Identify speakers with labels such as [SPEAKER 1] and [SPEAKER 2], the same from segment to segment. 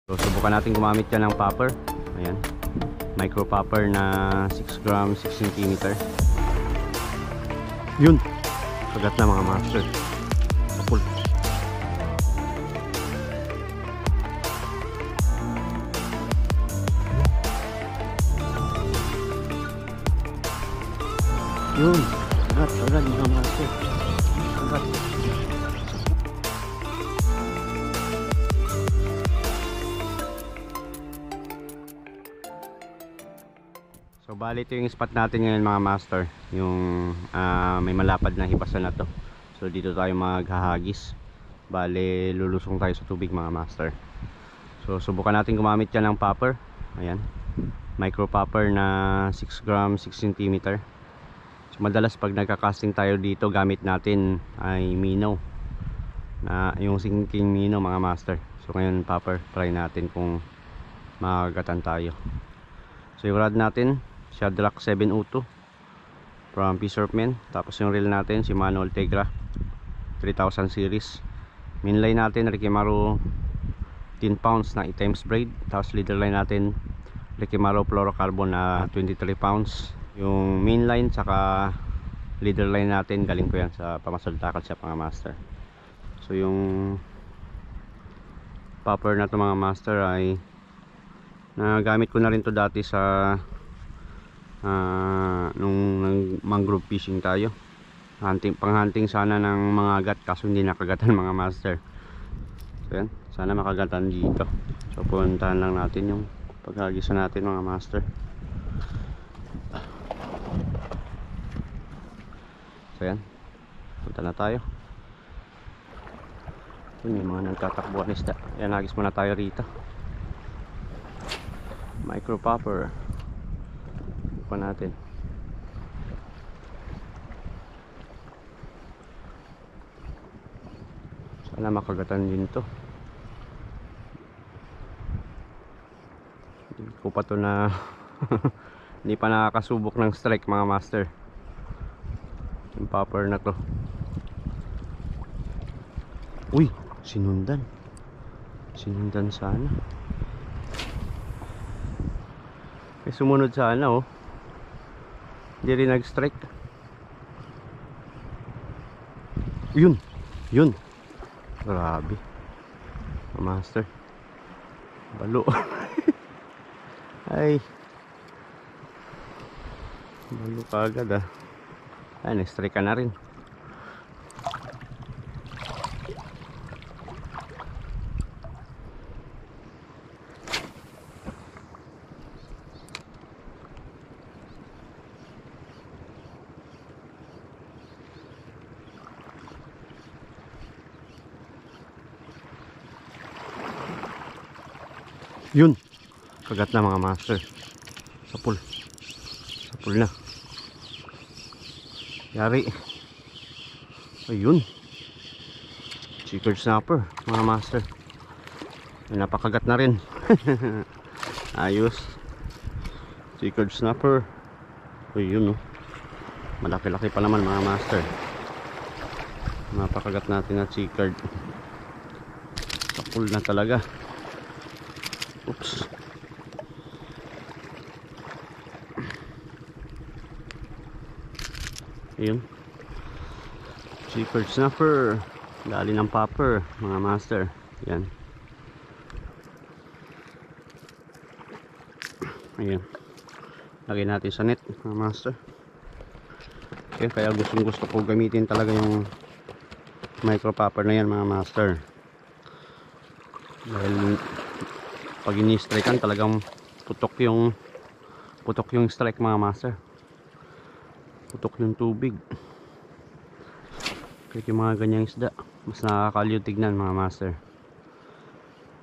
[SPEAKER 1] So subukan natin gumamit yan ng popper. Ayan, micro popper na 6 gram 6 cm. Yun, kagat na mga master. Kapul. Yun, kagat mga master. Kagat. So bali ito yung spot natin ngayon mga master, yung may malapad na hibasan na to. So dito tayo maghahagis. Bali lulusong tayo sa tubig mga master. So subukan natin gumamit yan ng popper. Ayan, micro popper na 6 gram 6 cm. So madalas pag nagka-casting tayo dito, gamit natin ay minnow, na yung sinking minnow mga master. So ngayon popper, try natin kung makagatan tayo. So yung rod natin Shadrack 702 from Fisherman. Tapos yung reel natin si Mano Ultegra 3000 series. Main line natin Rikimaru 10 pounds na 8 times braid. Tapos leader line natin Rikimaru fluorocarbon na 23 pounds. Yung main line saka leader line natin galing ko yan sa Pamasol Tackle Shop mga master. So yung popper na to mga master ay nagamit ko na rin to dati sa nung mangrove fishing tayo, pang-hunting sana ng mga agat, kaso hindi nakagatan mga master. So yan, sana makagatan dito. So puntahan lang natin yung paghagisan natin mga master. So yan, punta na tayo. Yun, may mga nagtatakbuhan isda. Yan, hagis muna tayo rito. Micro popper pa natin. Sana makagatan din to. Hindi ko pa to na hindi pa nakakasubok ng strike mga master, yung popper na to. Uy, sinundan sana. May sumunod sana oh. Hindi rin nag-strike. Yun. Grabe. Master. Balo. Ay. Balo ka agad ah. Ay, nag-strike ka na rin. Yun, kagat na mga master. Sapul na. Yari. Ayun, chickered snapper mga master. Ay, napakagat na rin. Ayos, chickered snapper. Ayun oh, malaki-laki pa naman mga master. Napakagat natin na chickered. Sapul na talaga. Oops. Ayun, chickered snapper, dali ng popper mga master. Yan. Ayun, lagay natin sa net mga master. Okay, kaya gusto ko gamitin talaga yung micro popper na yan mga master, dahil pag ini-strikean talagang putok yung strike mga master. Putok yung tubig. Kaya yung mga ganyang isda mas nakakaliw tignan mga master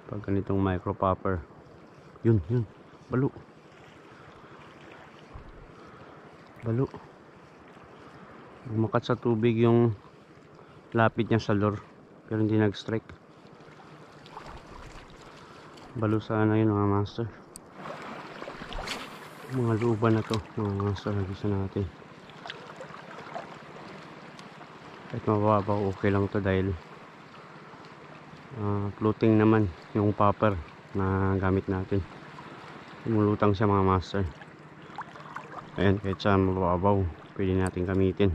[SPEAKER 1] pag ganitong micro popper. Yun, balo. Bumakat sa tubig yung lapit niya sa lure pero hindi nag-strike. Balo sana yun mga master. Mga luban na to mga master, nagisa natin. Kahit mababaw okay lang to dahil floating naman yung popper, na gamit natin. Lumulutang siya mga master. Ayan, kahit saan mababaw pwede natin gamitin.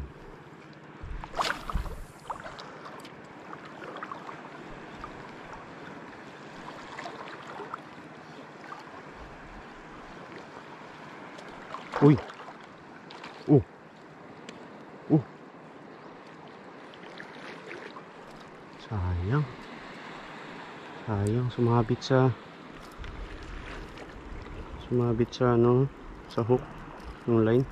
[SPEAKER 1] Uy. Sayang sumabit sa ano, sa hook ng line.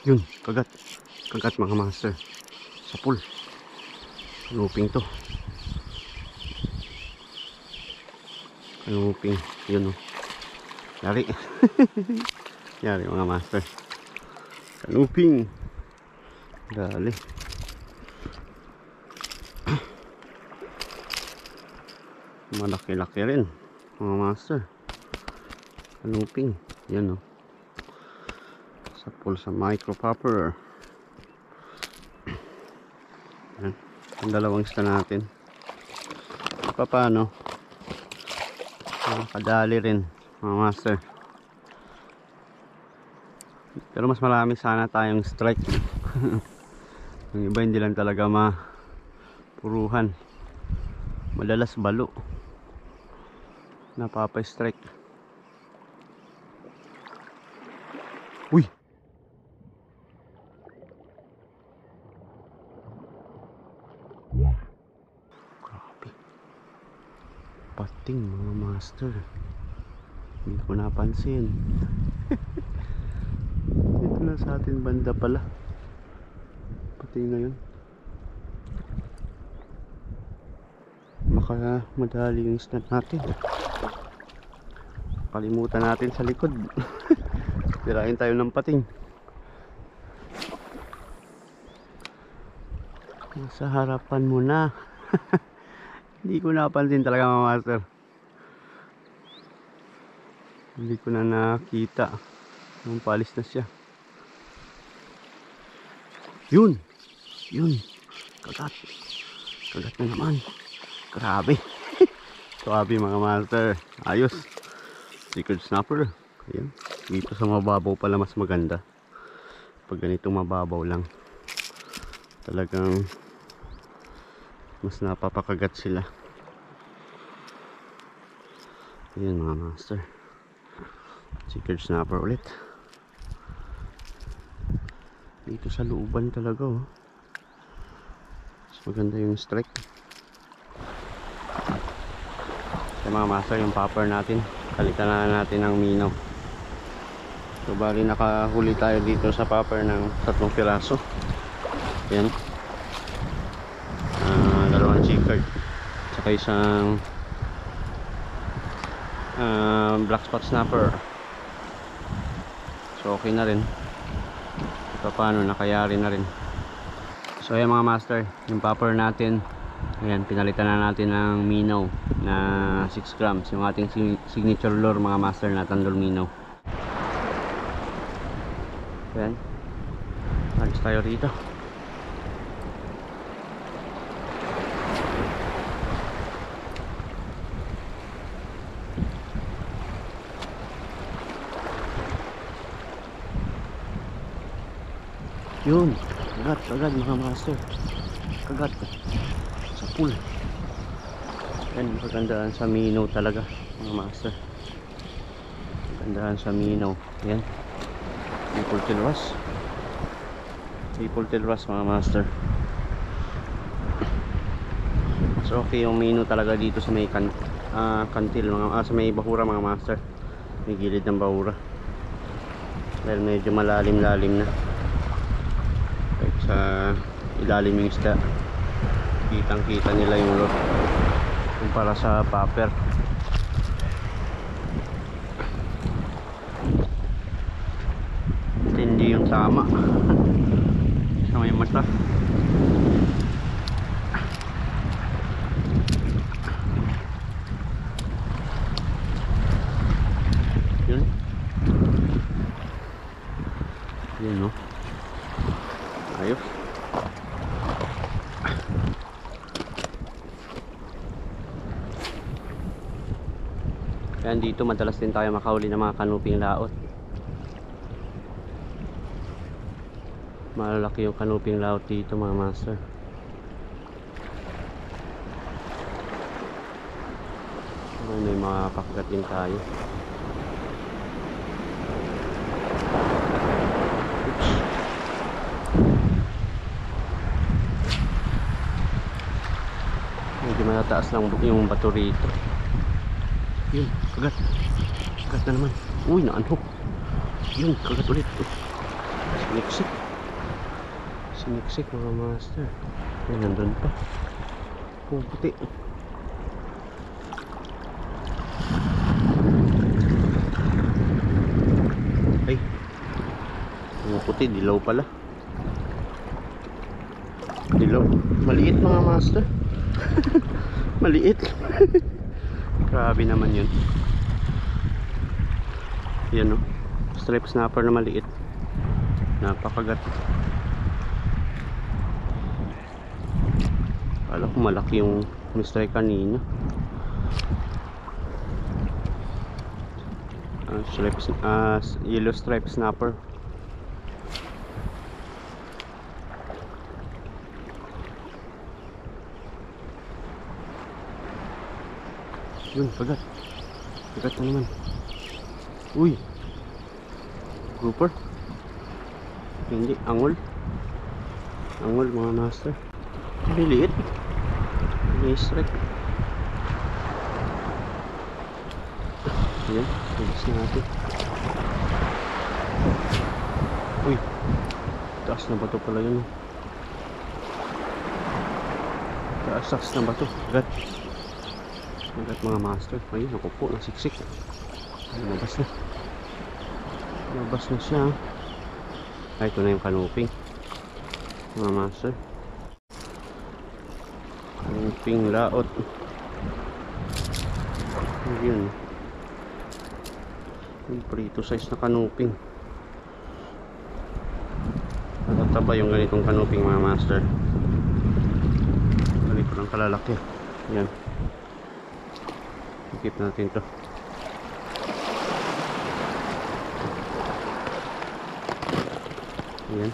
[SPEAKER 1] Yun, kagat mga master. Sa pool. Looping to. Looping, yun oh. Yari. Yari mga master. Kanuping. Dali. Malaki-laki rin mga master. Kanuping. Yan o. Sa pool sa micro popper. Yan. Ang dalawang isda natin. Paano? Kadali rin mga master. Pero mas marami sana tayong strike. Yung iba hindi lang talaga mapuruhan. Madalas balo napapa-strike. Uy! Grabe. Pating mga master. Hindi ko napansin. Dito na sa atin banda pala. Pating na yun. Baka madali yung stand natin. Kalimutan natin sa likod. Tirahin tayo ng pating. Nasa harapan mo na. Hindi ko napansin talaga mga master. Hindi ko na nakita. Nung palis na siya. Yun. Kagat na naman. Grabe. Grabe mga master. Ayos. Secret snapper. Ayan. Dito sa mababaw pala mas maganda. Pag ganito mababaw lang, talagang mas napapakagat sila. Ayan mga master. Secret snapper ulit. Dito sa looban talaga oh. Mas maganda yung strike. So mga master, yung popper natin, kalitan na natin ng minaw. So bali nakahuli tayo dito sa popper ng 3 piraso. Yan. Dalawang chicard, saka isang black spot snapper. So okay na rin. Paano, nakayari na rin. So ayan mga master, yung popper natin, ayan, pinalitan na natin ng minaw na 6 grams, yung ating signature lure mga master na tandol minaw. Ayan, alis tayo rito. Yun, kagat mga master. Kagat sa pool. Yan, magandaan sa minaw talaga mga master. Magandaan sa minaw. Yan, maple tail wrasse mga master. So okay yung minaw talaga dito sa may kantil mga, sa may bahura mga master. May gilid ng bahura. Dahil medyo malalim-lalim na. Sa ilalim yung isda, kitang kita nila yung lure kumpara sa popper. Hindi yung tama sa may mata. Yun, Yan, no? Ayos. Kaya dito madalas din tayo makahuli ng mga kanuping laot. Malalaki yung kanuping laot dito mga master. May mga pakagat din tayo. Medyo matataas lang yung bato rito. Yun, kagat. Kagat na naman. Uy, naanhok. Yun, kagat ulit. Siniksik. Siniksik mga master. Ay, nandun pa. Puputi. Ay. Puputi, dilaw pala. Dilaw. Maliit mga master. Maliit. Grabe naman yun. Yan, no? Stripe snapper na maliit. Napakagat. Kala ko malaki yung strike kanina. Yellow stripe snapper. Yun, kagat. Kagat na naman. Uy, grouper. Hindi, angol. Angol mga master. Biliit. May strike. Ayan, bilis na natin. Uy, taas na bato pala yun. Taas na bato. Kagat. Kagat mga master. Ayun, nakupo, nasiksik. Lumabas na. Lumabas na siya. Ay, ito na yung kanuping mga master. Kanuping laot. Ayun. Yung prito size na kanuping. Natataba yung ganitong kanuping mga master. Ganito lang kalalaki. Yan. Keep natin to. Ayan.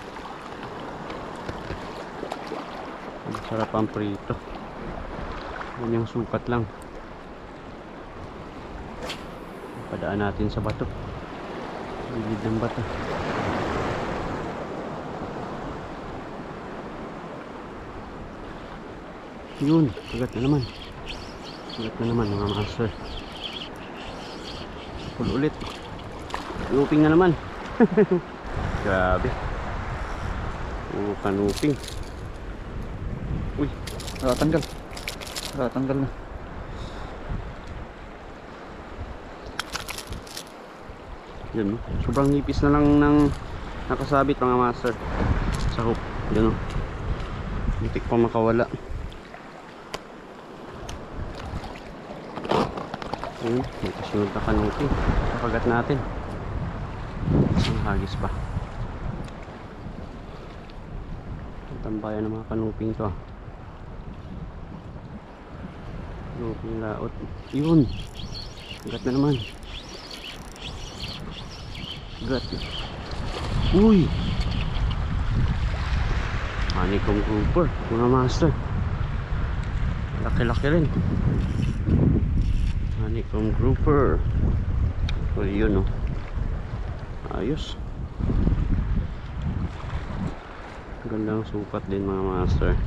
[SPEAKER 1] Masarap ang prito. Yan yung sukat lang. Padaan natin sa bato. Gilid ng bato. Yun, kagat na naman. Kagat na naman mga master. Pulo ulit. Looping na naman. Grabe. Kanuping. Uy,
[SPEAKER 2] Tanggal. Tanggal na.
[SPEAKER 1] Yan, no? Sobrang nipis na lang ng nakasabit mga master sa hook. Yan, no? Bitik pa makawala. Ayun, may kasunod na kanuping. Nakagat natin. Isang hagis pa. Tambayan ng mga kanuping to. Kanuping laot. Yun, kagat na naman. Kagat. Uy, honeycomb grouper mga master. Laki-laki rin. Honeycomb grouper. So yun, no? Ayos. Gandang sukat din mga master.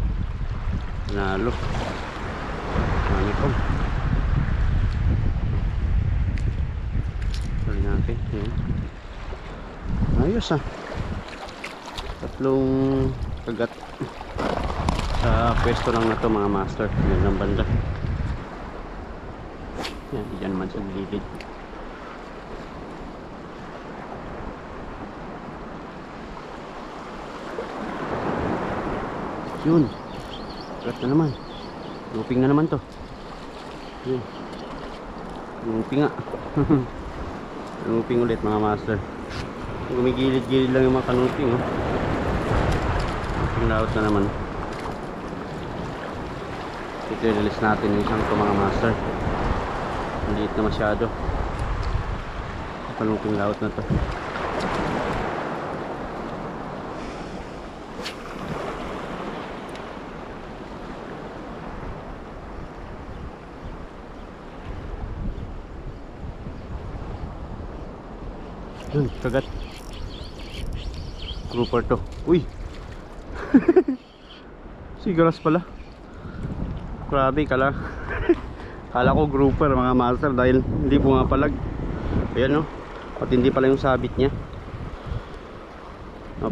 [SPEAKER 1] Nalo. Honeycomb. Tuloy natin. Ayan. Ayos, ah. Tatlong kagat sa pwesto lang na to mga master. Yan ang banda. Yan, diyan naman sa gilid. Yun, kagat na naman. Looping na naman to. Yun, looping nga. Looping ulit mga master. Gumigilid-gilid lang yung mga kanuting, oh. Yung laot na naman. Ito i-release natin yung isang to mga master. Maliit na masyado. Kanuting laot na to. Yun, kagat. Grouper to. Uy! Sigaras pala. Grabe, kala ko grouper mga master dahil hindi pumapalag. Ayan, no. At hindi pala yung sabit niya.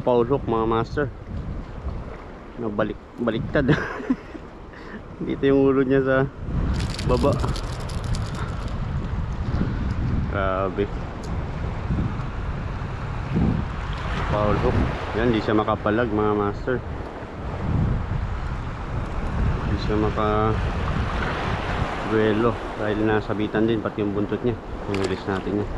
[SPEAKER 1] Foul hook mga master. Baliktad. Dito yung ulo niya sa baba. Grabe. Foul hook. Yan, hindi siya makapalag mga master. Hindi siya duelo dahil nasabitan din pati yung buntot niya. Release natin yan.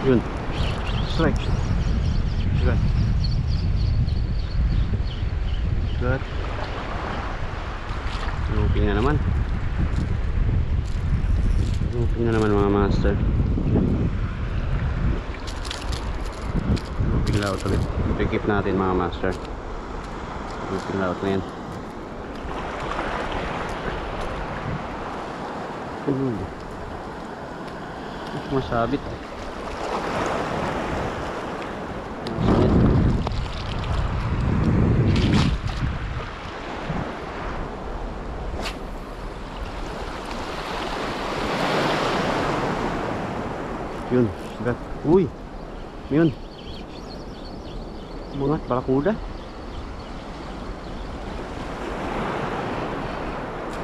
[SPEAKER 1] Yun, strike. Good. Good. Looping na naman. Looping na naman mga master. Looping laut ulit. Ito-keep natin mga master. Looping laut na yan. Masabit. Yun, sugat. Uy, yun. Bungat, barakuda.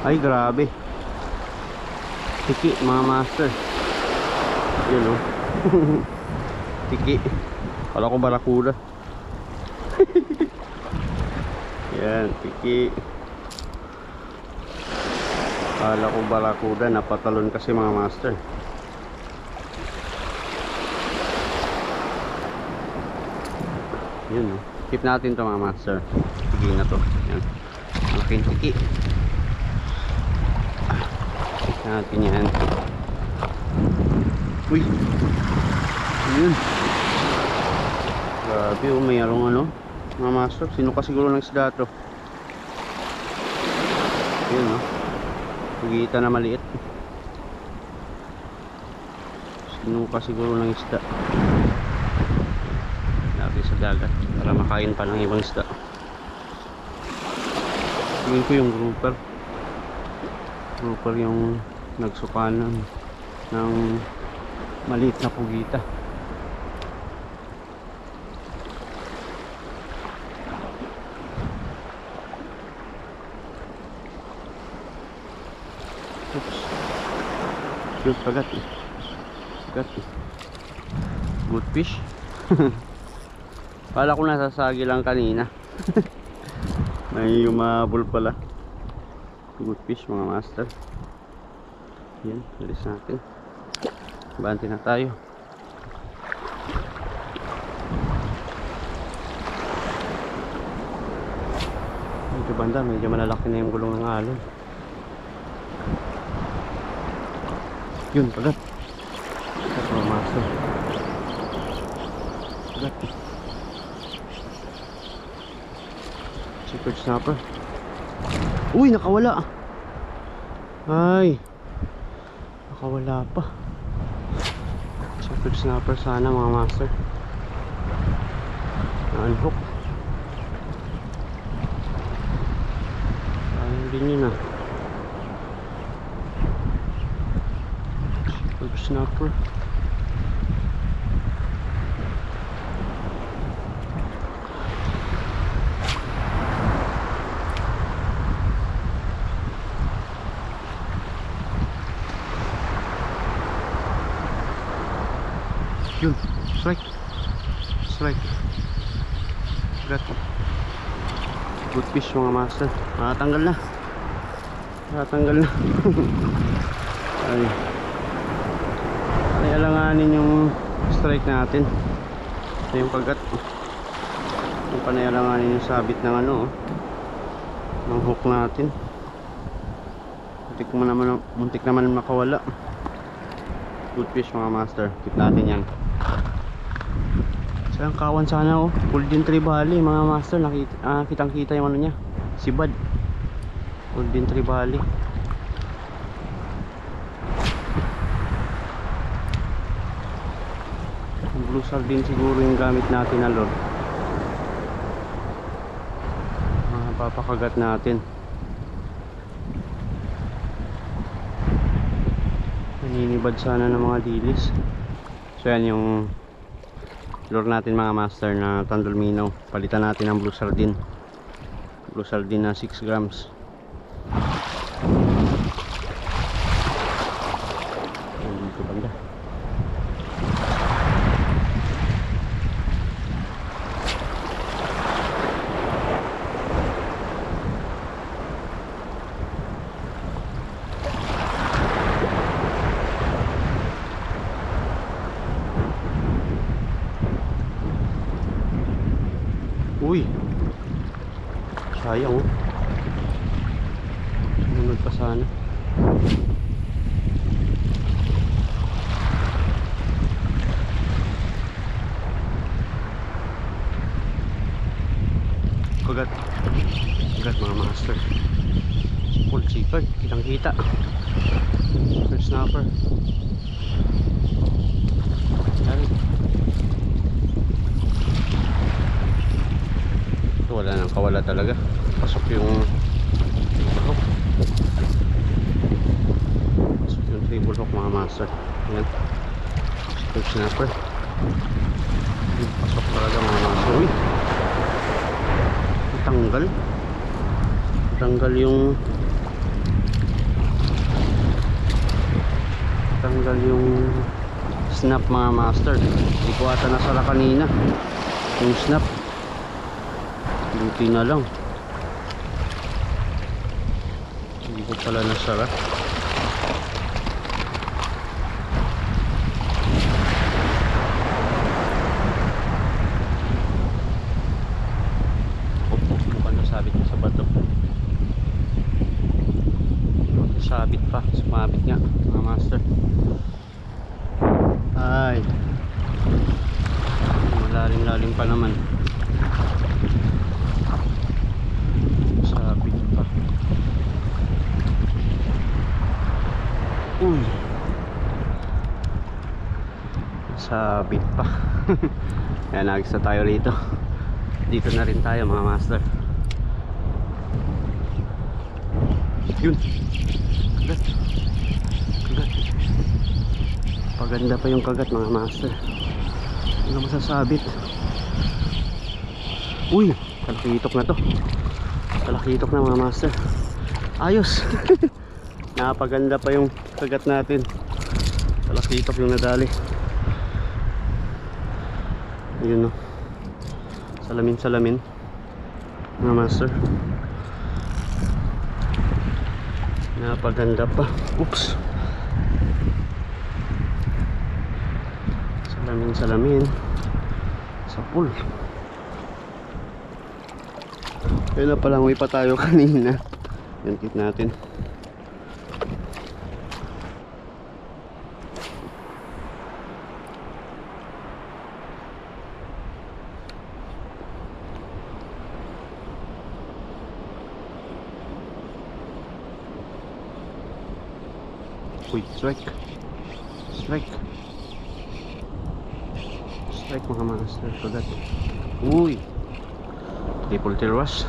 [SPEAKER 1] Ay, grabe. Tiki, mga master. Yun, oh. Tiki. Kala ko barakuda. Yan, tiki. Kala ko barakuda. Napatalon kasi mga master. Yun, oh. Keep natin to mga master. Tiki na to. Yan. Malaking tiki. Keep natin yan. Uy. Yun. Grabe, oh. Mayroong ano mga master. Sinuka siguro ng isda to. Yun, oh. Pugita na maliit. Sinuka siguro ng isda sa dagat para makain pa ng ibang isda. Tingin ko yung grouper yung nagsukanan ng maliit na pugita. Oops. Yung pagat eh. Good fish. Kala ko nasasagi lang kanina. May umabol pala. Good fish mga master. Yan, release natin. Banti na tayo. Medyo banda, medyo malalaki na yung gulong ng alon. Yun, pagat. Pagat mga master. Pagat. Secret snapper. Uy, nakawala. Ay, nakawala pa. Secret snapper sana mga master. Na-unhook. Sayang din yun ah. Secret snapper. Yun, strike. Kagat. Good fish mga master. Nakatanggal na. Nakatanggal na. Ay. Ay alanganin yung strike natin. Ito yung kagat. Yung panayalanganin yung sabit ng ano oh, ng hook natin. Muntik naman makawala. Good fish mga master. Keep natin yan. Sayang kawan sana oh. Golden Tree Valley mga master. Kitang kita yung ano niya, sibad. Golden Tree Valley. Blue sardine siguro yung gamit natin na lure. Papakagat natin. Naninibad sana ng mga dilis. So yan yung lure natin mga master na Tandol Minnow. Palitan natin ng blue sardine. Blue sardine na 6 grams. Dito banda. Uy, sayang oh. Sunod pa sana. Kagat. Kagat mga master. Full sipag, kitang kita. Super snapper. Yan. Wala nang kawala talaga. Pasok yung treble hook mga master. Yan. Super snapper. Pasok talaga mga master. Uy, tanggal. Tanggal yung snap mga master. Hindi ko ata nasara kanina yung snap. Buti na lang. Hindi ko pala nasara. Opo, mukhang nasabit na sa bato. Nasabit pa. Sumabit nga mga master. Ay, malalim-lalim pa naman. Sabit pa. Uy, sabit pa. Yan, nagisa tayo rito. Dito na rin tayo mga master. Yun, kagat. Kagat. Paganda pa yung kagat mga master. Ano masasabit? Uy, talakitok na to. Talakitok na mga master. Ayos. Napaganda pa yung kagat natin. Talakitok yung nadali. Ayun no. Salamin mga master. Napaganda pa. Oops. Salamin sa pool. Kaya na palang may pa tayo kanina. Yan, kit natin. Uy, strike. Strike. Strike mga master. Kagat. Uy, triple tiras.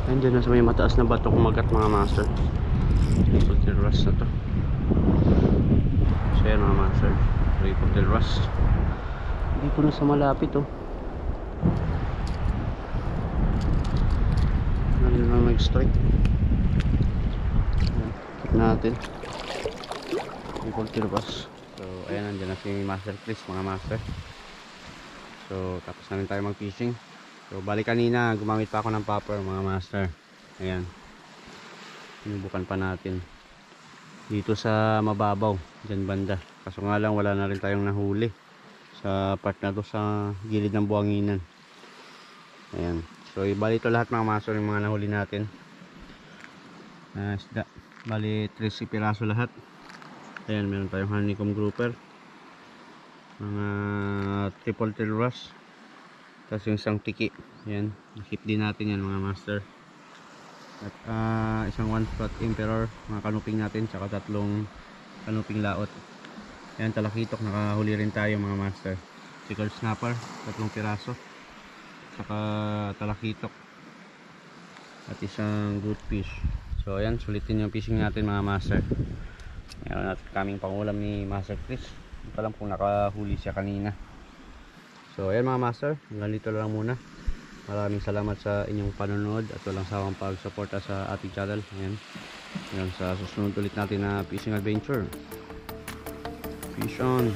[SPEAKER 1] Andiyan na sa may mataas na bato kumagat mga master. Triple tiras na to. So yan mga master, triple tiras. Hindi ko na sa malapit oh. Ano na nag-strike. Keep natin. Triple tiras. So ayan, nandiyan na si Master Chris mga master. So tapos na rin tayo mag fishing. So bali kanina gumamit pa ako ng popper mga master. Ayan, sinubukan pa natin dito sa mababaw dyan banda, kaso nga lang wala na rin tayong nahuli sa part na to sa gilid ng buwanginan. Ayan, so bali ito lahat mga master yung mga nahuli natin na isda. Bali 13 piraso lahat. Ayan, meron tayong honeycomb grouper, mga triple tail wrasse, tapos yung isang tiki. Ayan, nakip din natin yan mga master. At isang 1-spot emperor, mga kanuping natin, tsaka 3 kanuping laot. Ayan, talakitok, nakahuli rin tayo mga master. Sickle snapper, 3 piraso, tsaka talakitok at isang goldfish. So ayan, sulitin yung fishing natin mga master. Ayan, at kaming pangulam ni Master Chris. Hindi pa lang kung nakahuli siya kanina. So ayan mga master, hanggang dito lang muna. Maraming salamat sa inyong panonood at walang sawang pagsuporta sa ating channel. Ayan, hanggang sa susunod ulit natin na fishing adventure. Fish on!